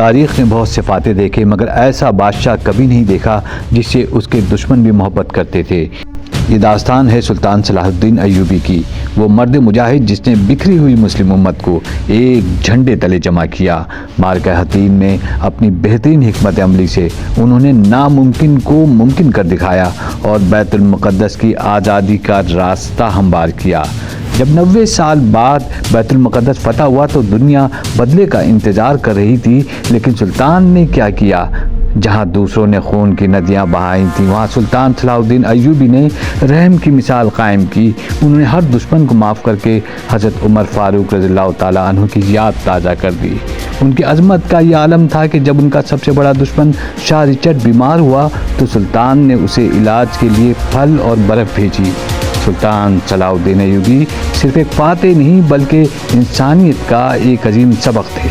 تاریخ نے بہت سے فاتح دیکھے مگر ایسا بادشاہ کبھی نہیں دیکھا جس سے اس کے دشمن بھی محبت کرتے تھے۔ یہ داستان ہے سلطان صلاح الدین ایوبی کی، وہ مرد مجاہد جس نے بکھری ہوئی مسلم امت کو ایک جھنڈے تلے جمع کیا۔ معرکہ حطین میں اپنی بہترین حکمت عملی سے انہوں نے ناممکن کو ممکن کر دکھایا اور بیت المقدس کی آزادی کا راستہ ہموار کیا۔ جب 90 سال بعد بیت المقدس فتح ہوا تو دنیا بدلے کا انتظار کر رہی تھی، لیکن سلطان نے کیا کیا؟ جہاں دوسروں نے خون کی ندیاں بہائی تھیں وہاں سلطان صلاح الدین ایوبی نے رحم کی مثال قائم کی۔ انہوں نے ہر دشمن کو معاف کر کے حضرت عمر فاروق رضی اللہ تعالیٰ عنہ کی یاد تازہ کر دی۔ ان کی عظمت کا یہ عالم تھا کہ جب ان کا سب سے بڑا دشمن شاہ رچرڈ بیمار ہوا تو سلطان نے اسے علاج کے لیے پھل اور برف بھیجی۔ سلطان صلاح الدین ایوبی صرف ایک فاتح نہیں بلکہ انسانیت کا ایک عظیم سبق تھے۔